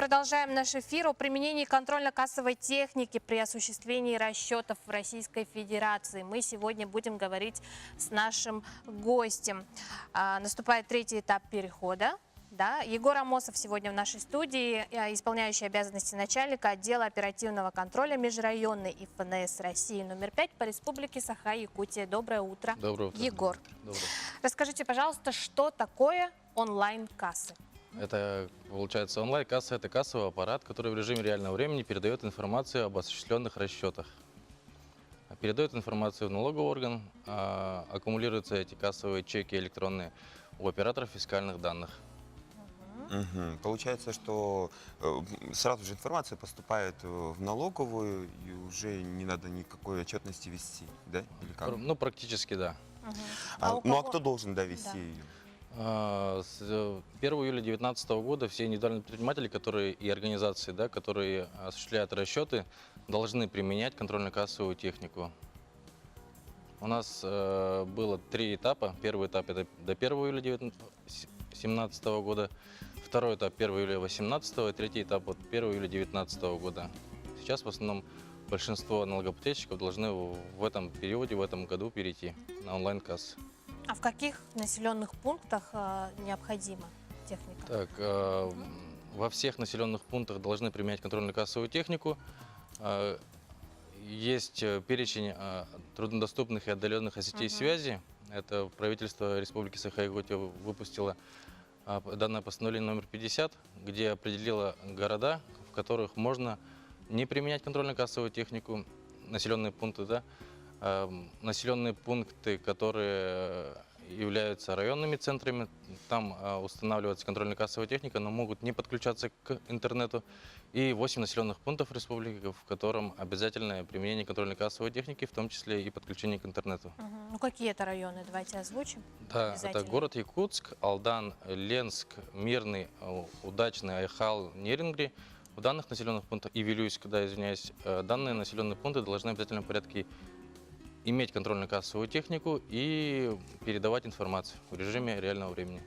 Продолжаем наш эфир о применении контрольно-кассовой техники при осуществлении расчетов в Российской Федерации. Мы сегодня будем говорить с нашим гостем. Наступает третий этап перехода. Да? Егор Амосов сегодня в нашей студии, исполняющий обязанности начальника отдела оперативного контроля межрайонной и ФНС России номер 5 по республике Саха-Якутия. Доброе утро. Доброе утро. Егор. Доброе. Расскажите, пожалуйста, что такое онлайн-кассы? Это, получается, онлайн-касса – это кассовый аппарат, который в режиме реального времени передает информацию об осуществленных расчетах. Передает информацию в налоговый орган, аккумулируются эти кассовые чеки электронные у операторов фискальных данных. Угу. Получается, что сразу же информация поступает в налоговую, и уже не надо никакой отчетности вести, да? Или как? Ну, практически, да. Ну, а кто должен довести ее? С 1 июля 2019 года все индивидуальные предприниматели, которые и организации, да, которые осуществляют расчеты, должны применять контрольно-кассовую технику. У нас было 3 этапа. Первый этап – это до 1 июля 2017 года, второй этап – 1 июля 2018, и третий этап – от 1 июля 2019 года. Сейчас в основном большинство налогоплательщиков должны в этом периоде, в этом году перейти на онлайн-кассы. А в каких населенных пунктах необходима техника? Так, во всех населенных пунктах должны применять контрольно-кассовую технику. Есть перечень труднодоступных и отдаленных сетей связи. Это правительство Республики Саха-Якутия выпустило данное постановление номер 50, где определило города, в которых можно не применять контрольно-кассовую технику, населенные пункты, да, населенные пункты, которые являются районными центрами, там устанавливается контрольно-кассовая техника, но могут не подключаться к интернету. И 8 населенных пунктов республики, в котором обязательное применение контрольно-кассовой техники, в том числе и подключение к интернету. Ну какие это районы? Давайте озвучим. Да, это город Якутск, Алдан, Ленск, Мирный, Удачный, Айхал, Нерингри. В данных населенных пунктах, и Вилюйск, да, извиняюсь, данные населенные пункты должны в обязательном порядке иметь контрольно-кассовую технику и передавать информацию в режиме реального времени.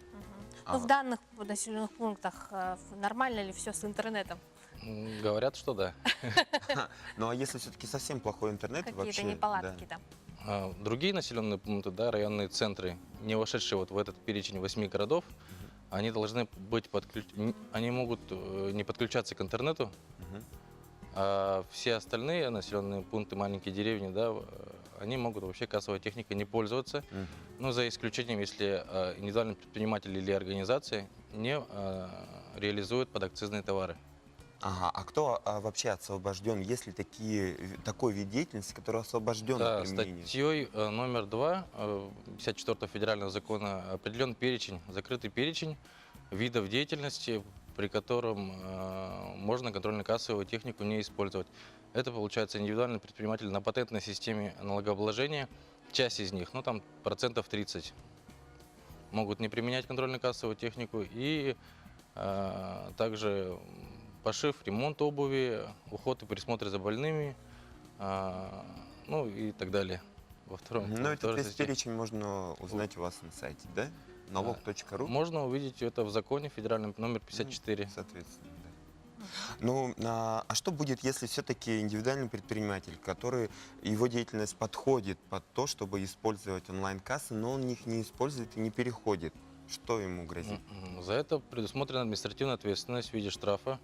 Ну, в данных населенных пунктах нормально ли все с интернетом? Говорят, что да. Ну, а если все-таки совсем плохой интернет вообще? Какие-то неполадки там? Другие населенные пункты, да, районные центры, не вошедшие вот в этот перечень 8 городов, они должны быть они могут не подключаться к интернету, а все остальные населенные пункты, маленькие деревни, да, они могут вообще кассовой техникой не пользоваться, но за исключением, если индивидуальный предприниматель или организация не реализуют подакцизные товары. Ага, а кто вообще освобожден? Есть ли такой вид деятельности, который освобожден от применения? Статьей номер 2 54 федерального закона определен перечень, закрытый перечень видов деятельности, при котором можно контрольно-кассовую технику не использовать. Это, получается, индивидуальный предприниматель на патентной системе налогообложения. Часть из них, ну там процентов 30, могут не применять контрольно-кассовую технику. И также пошив, ремонт обуви, уход и присмотр за больными, ну и так далее. Ну, этот весь перечень можно узнать у вас на сайте, да? Налог.ру. Можно увидеть это в законе федеральном номер 54. Соответственно, да. Ну, а что будет, если все-таки индивидуальный предприниматель, который, его деятельность подходит под то, чтобы использовать онлайн-кассы, но он их не использует и не переходит? Что ему грозит? За это предусмотрена административная ответственность в виде штрафа,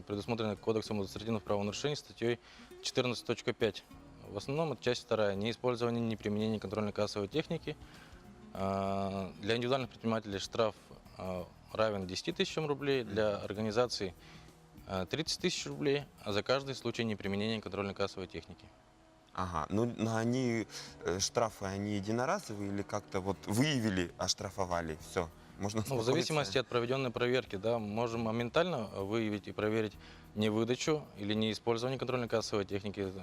предусмотрена Кодексом административных правонарушений статьей 14.5. В основном это часть 2. Неиспользование, неприменение контрольно-кассовой техники. Для индивидуальных предпринимателей штраф равен 10 тысячам рублей, для организаций 30 тысяч рублей, а за каждый случай неприменения контрольно-кассовой техники. Ага, ну штрафы, они единоразовые или как-то вот выявили, оштрафовали, все? Можно в зависимости от проведенной проверки, да, можем моментально выявить и проверить невыдачу или неиспользование контрольно-кассовой техники.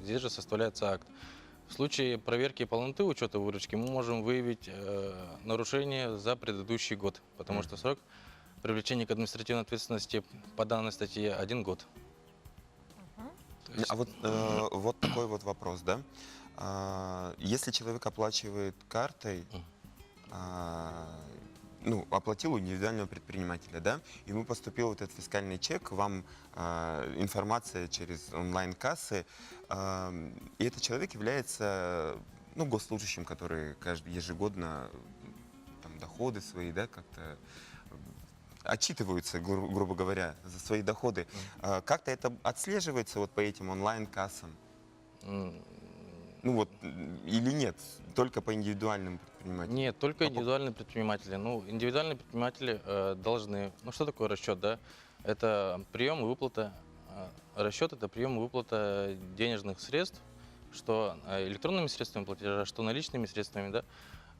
Здесь же составляется акт. В случае проверки полноты учета выручки мы можем выявить нарушение за предыдущий год, потому что срок привлечения к административной ответственности по данной статье 1 год. А вот такой вот вопрос, да? Если человек оплачивает картой, ну, оплатил у индивидуального предпринимателя, да, ему поступил вот этот фискальный чек, вам информация через онлайн-кассы, и этот человек является, ну, госслужащим, который ежегодно там, доходы свои, да, как-то отчитываются, грубо говоря, за свои доходы. Как-то это отслеживается вот по этим онлайн-кассам? М, Ну вот, или нет? Только по индивидуальным предпринимателям? Нет, только индивидуальные предприниматели. Ну, индивидуальные предприниматели должны... Ну, что такое расчет, да? Это прием и выплата. Расчет – это прием и выплата денежных средств, что электронными средствами платежа, что наличными средствами, да,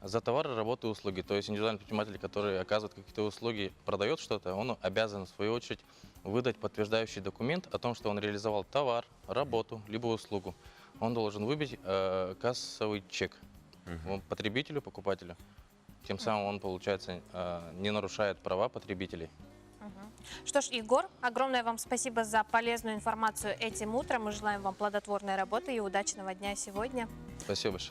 за товары, работы и услуги. То есть индивидуальный предприниматель, который оказывает какие-то услуги, продает что-то, он обязан, в свою очередь, выдать подтверждающий документ о том, что он реализовал товар, работу, либо услугу. Он должен выбить кассовый чек потребителю, покупателю. Тем самым он, получается, не нарушает права потребителей. Что ж, Егор, огромное вам спасибо за полезную информацию этим утром. Мы желаем вам плодотворной работы и удачного дня сегодня. Спасибо большое.